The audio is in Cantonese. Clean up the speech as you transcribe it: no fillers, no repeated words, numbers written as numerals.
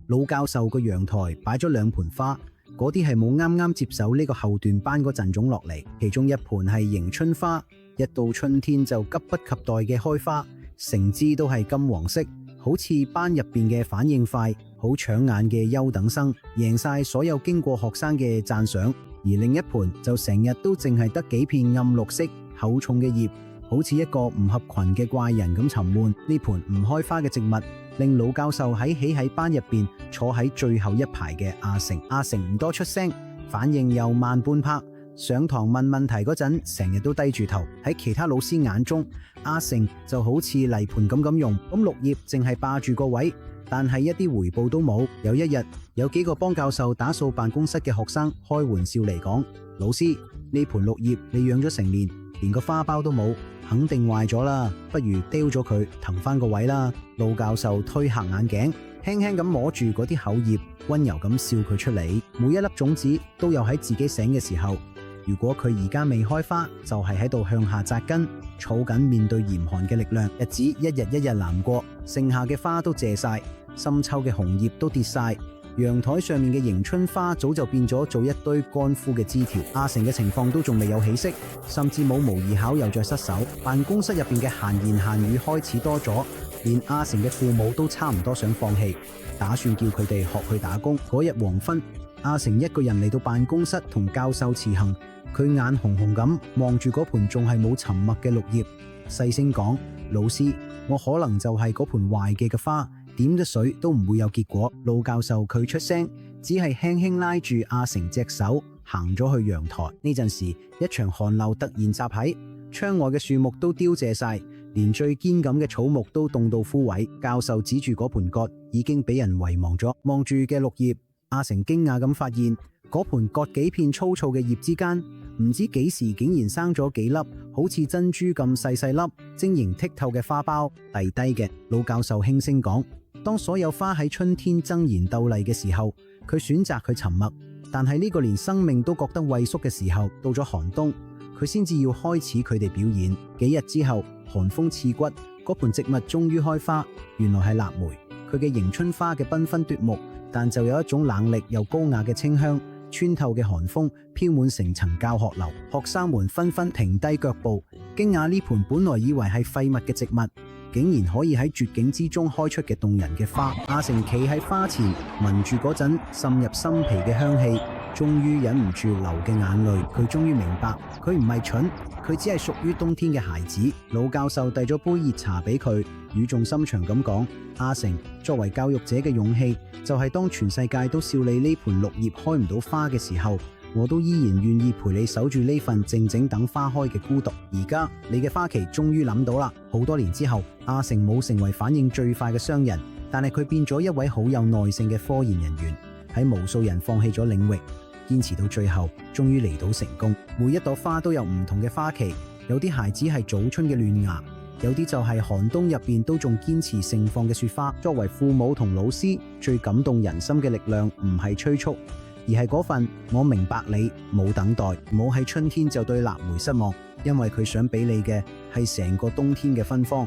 老教授個陽台擺咗2盆花，嗰啲係冇啱啱接手呢個後段班嗰陣種落嚟，其中一盆係迎春花，一到春天就急不及待嘅開花，成枝都係金黃色，好似班入邊嘅反應快、好搶眼嘅優等生，贏晒所有經過學生嘅讚賞。而另一盆就成日都淨係得幾片暗綠色、厚重嘅葉，好似一個唔合群嘅怪人咁沉悶。呢盆唔開花嘅植物令老教授喺班入邊坐喺最後一排嘅阿成。阿成唔多出聲，反應又慢半拍，上堂問問題嗰陣成日都低住頭。喺其他老師眼中，阿成就好似泥盤咁用，咁綠葉淨係霸住個位，但係一啲回報都冇。有一日，有幾個幫教授打掃辦公室嘅學生開玩笑嚟講：老師，呢盆綠葉你養咗成年，連個花苞都冇，肯定壞咗啦，不如丟咗佢，騰翻個位啦。老教授推下眼鏡，輕輕咁摸住嗰啲厚葉，溫柔咁笑佢出嚟。每一粒種子都有喺自己醒嘅時候，如果佢而家未開花，就係喺度向下扎根，儲緊面對嚴寒嘅力量。日子一日一日南過，剩下嘅花都謝晒，深秋嘅紅葉都跌晒，陽台上面嘅迎春花早就變咗做一堆乾枯嘅枝條。阿成嘅情況都仲未有起色，甚至冇模擬考又再失手。辦公室入邊嘅閒言閒語開始多咗，連阿成嘅父母都差唔多想放棄，打算叫佢哋學去打工。嗰日黃昏，阿成一個人嚟到辦公室同教授辭行，佢眼紅紅咁望住嗰盆仲係冇沉默嘅綠葉，細聲講：老師，我可能就係嗰盆壞嘅花，點咗水都唔會有結果。老教授佢出聲，只係輕輕拉住阿成隻手，行咗去陽台。呢陣時，一場寒流突然襲喺，窗外嘅樹木都凋謝晒，連最堅敢嘅草木都凍到枯萎。教授指住嗰盆葛已經俾人遺忘咗，望住嘅綠葉，阿成驚訝咁發現嗰盆割幾片粗糙嘅葉之間，唔知幾時竟然生咗幾粒好似珍珠咁細粒、晶瑩剔透嘅花苞。遞低嘅老教授輕聲講：當所有花喺春天爭妍鬥麗嘅時候，佢選擇去沉默；但係呢個連生命都覺得畏縮嘅時候，到咗寒冬，佢先至要開始佢哋表演。幾日之後，寒風刺骨，嗰盆植物終於開花，原來係臘梅。佢嘅迎春花嘅繽紛奪目，但就有一種冷冽又高雅嘅清香，穿透嘅寒風飄滿成層教學樓。學生們紛紛停低腳步，驚訝呢盆本來以為係廢物嘅植物，竟然可以喺絕境之中開出嘅動人嘅花。阿成企喺花前，聞住嗰陣滲入心脾嘅香氣，終於忍唔住流嘅眼淚。佢終於明白，佢唔係蠢，佢只係屬於冬天嘅孩子。老教授遞咗杯熱茶俾佢，語重心長咁講：阿成，作為教育者嘅勇氣，就係當全世界都笑你呢盆綠葉開唔到花嘅時候，我都依然願意陪你守住呢份靜靜等花開嘅孤獨。而家你嘅花期終於諗到啦。好多年之後，阿成冇成為反應最快嘅商人，但係佢變咗一位好有耐性嘅科研人員，喺無數人放棄咗領域，堅持到最後，終於嚟到成功。每一朵花都有唔同嘅花期，有啲孩子係早春嘅嫩芽，有啲就係寒冬入邊都仲堅持盛放嘅雪花。作為父母同老師，最感動人心嘅力量唔係催促，而係嗰份我明白你，冇等待，唔好喺春天就對臘梅失望，因為佢想俾你嘅係成個冬天嘅芬芳。